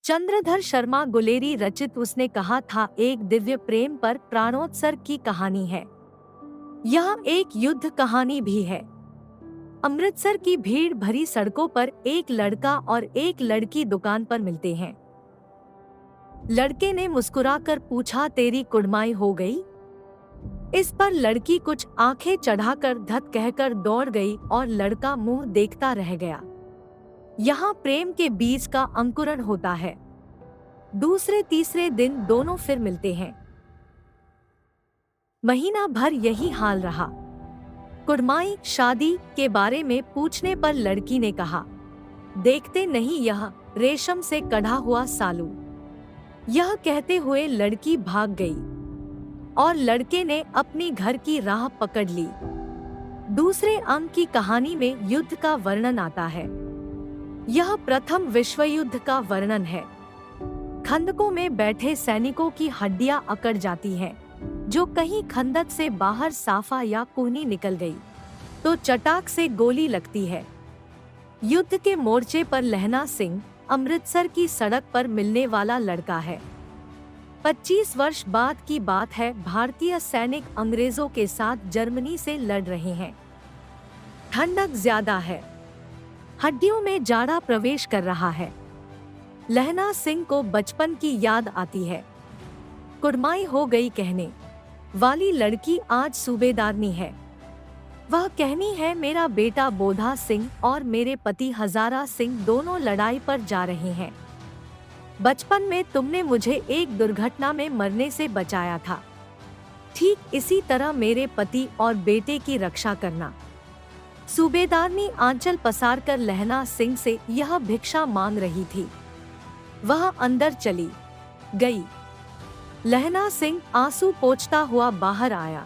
चंद्रधर शर्मा गुलेरी रचित उसने कहा था एक दिव्य प्रेम पर प्राणोत्सर्ग की कहानी है। यह एक युद्ध कहानी भी है। अमृतसर की भीड़ भरी सड़कों पर एक लड़का और एक लड़की दुकान पर मिलते हैं। लड़के ने मुस्कुराकर पूछा, तेरी कुड़माई हो गई? इस पर लड़की कुछ आंखें चढ़ाकर धत कहकर दौड़ गई और लड़का मुंह देखता रह गया। यहाँ प्रेम के बीज का अंकुरण होता है। दूसरे तीसरे दिन दोनों फिर मिलते हैं। महीना भर यही हाल रहा। कुड़माई शादी के बारे में पूछने पर लड़की ने कहा, देखते नहीं यह रेशम से कढ़ा हुआ सालू। यह कहते हुए लड़की भाग गई और लड़के ने अपनी घर की राह पकड़ ली। दूसरे अंक की कहानी में युद्ध का वर्णन आता है। यह प्रथम विश्व युद्ध का वर्णन है। खंदकों में बैठे सैनिकों की हड्डियां अकड़ जाती हैं। जो कहीं खंदक से बाहर साफा या कूहनी निकल गई तो चटाक से गोली लगती है। युद्ध के मोर्चे पर लहना सिंह अमृतसर की सड़क पर मिलने वाला लड़का है। 25 वर्ष बाद की बात है। भारतीय सैनिक अंग्रेजों के साथ जर्मनी से लड़ रहे हैं। ठंडक ज्यादा है। हड्डियों में जाड़ा प्रवेश कर रहा है। लहना सिंह को बचपन की याद आती है। कुड़माई हो गई कहने वाली लड़की आज सूबेदारनी है। वह कहनी है, मेरा बेटा बोधा सिंह और मेरे पति हजारा सिंह दोनों लड़ाई पर जा रहे हैं। बचपन में तुमने मुझे एक दुर्घटना में मरने से बचाया था। ठीक इसी तरह मेरे पति और बेटे की रक्षा करना। सूबेदारनी आंचल पसार कर लहना सिंह से यह भिक्षा मांग रही थी। वह अंदर चली गई। लहना सिंह आंसू पोंछता हुआ बाहर आया।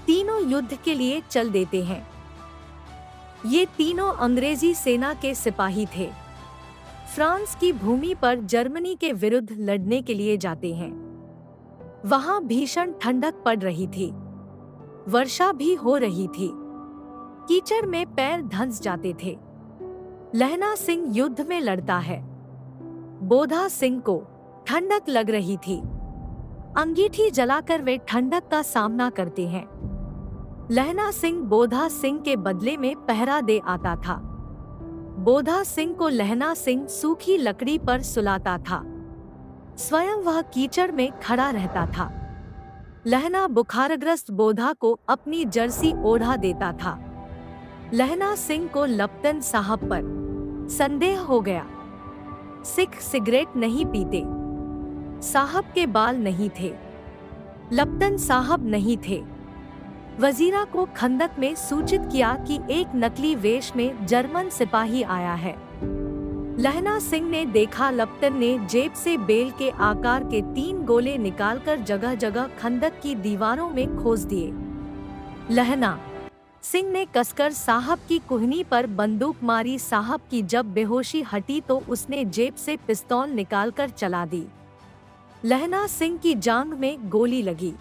तीनों युद्ध के लिए चल देते हैं। ये तीनों अंग्रेजी सेना के सिपाही थे। फ्रांस की भूमि पर जर्मनी के विरुद्ध लड़ने के लिए जाते हैं। वहां भीषण ठंडक पड़ रही थी। वर्षा भी हो रही थी। कीचड़ में पैर धंस जाते थे। लहना सिंह युद्ध में लड़ता है। बोधा सिंह को ठंडक लग रही थी। अंगीठी जलाकर वे ठंडक का सामना करते हैं। लहना सिंह बोधा सिंह के बदले में पहरा दे आता था। बोधा सिंह को लहना सिंह सूखी लकड़ी पर सुलाता था। स्वयं वह कीचड़ में खड़ा रहता था। लहना बुखारग्रस्त बोधा को अपनी जर्सी ओढ़ा देता था। लहना सिंह को लप्टन साहब पर संदेह हो गया। सिख सिगरेट नहीं पीते। साहब के बाल नहीं थे। लप्टन साहब नहीं थे। वजीरा को खंदक में सूचित किया कि एक नकली वेश में जर्मन सिपाही आया है। लहना सिंह ने देखा लप्टन ने जेब से बेल के आकार के 3 गोले निकालकर जगह जगह खंदक की दीवारों में खोस दिए। लहना सिंह ने कसकर साहब की कुहनी पर बंदूक मारी। साहब की जब बेहोशी हटी तो उसने जेब से पिस्तौल निकालकर चला दी। लहना सिंह की जांघ में गोली लगी।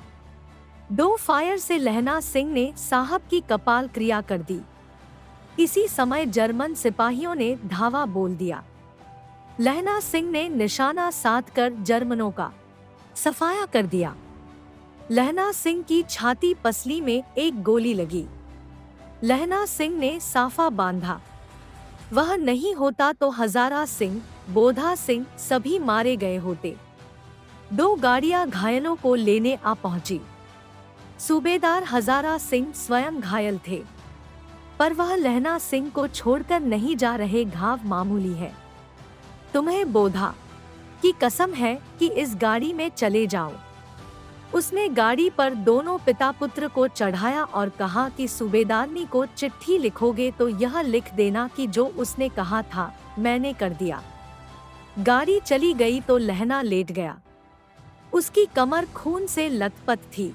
2 फायर से लहना सिंह ने साहब की कपाल क्रिया कर दी। इसी समय जर्मन सिपाहियों ने धावा बोल दिया। लहना सिंह ने निशाना साधकर जर्मनों का सफाया कर दिया। लहना सिंह की छाती पसली में एक गोली लगी। लहना सिंह ने साफा बांधा। वह नहीं होता तो हजारा सिंह, बोधा सिंह सभी मारे गए होते। 2 गाड़ियां घायलों को लेने आ पहुंची। सूबेदार हजारा सिंह स्वयं घायल थे, पर वह लहना सिंह को छोड़कर नहीं जा रहे। घाव मामूली है। तुम्हें बोधा की कसम है कि इस गाड़ी में चले जाओ। उसने गाड़ी पर दोनों पिता पुत्र को चढ़ाया और कहा कि सूबेदारनी को चिट्ठी लिखोगे तो यह लिख देना कि जो उसने कहा था मैंने कर दिया। गाड़ी चली गई तो लहना लेट गया। उसकी कमर खून से लथपथ थी।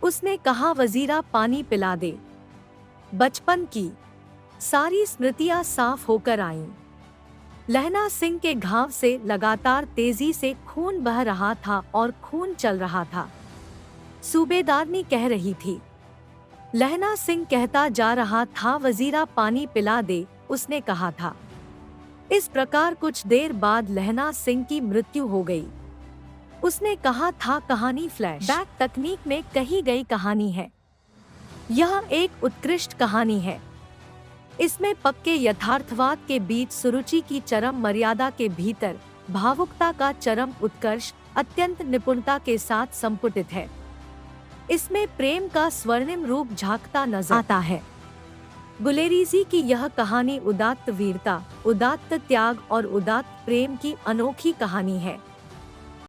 उसने कहा, वजीरा पानी पिला दे। बचपन की सारी स्मृतियां साफ होकर आईं। लहना सिंह के घाव से लगातार तेजी से खून बह रहा था और खून चल रहा था। सूबेदारनी कह रही थी। लहना सिंह कहता जा रहा था, वजीरा पानी पिला दे। उसने कहा था। इस प्रकार कुछ देर बाद लहना सिंह की मृत्यु हो गई। उसने कहा था, कहानी फ्लैशबैक तकनीक में कही गई कहानी है। यह एक उत्कृष्ट कहानी है। इसमें पक्के यथार्थवाद के बीच सुरुचि की चरम मर्यादा के भीतर भावुकता का चरम उत्कर्ष अत्यंत निपुणता के साथ संपुटित है। इसमें प्रेम का स्वर्णिम रूप झांकता नजर आता है। गुलेरीजी की यह कहानी उदात्त वीरता, उदात्त त्याग और उदात्त प्रेम की अनोखी कहानी है।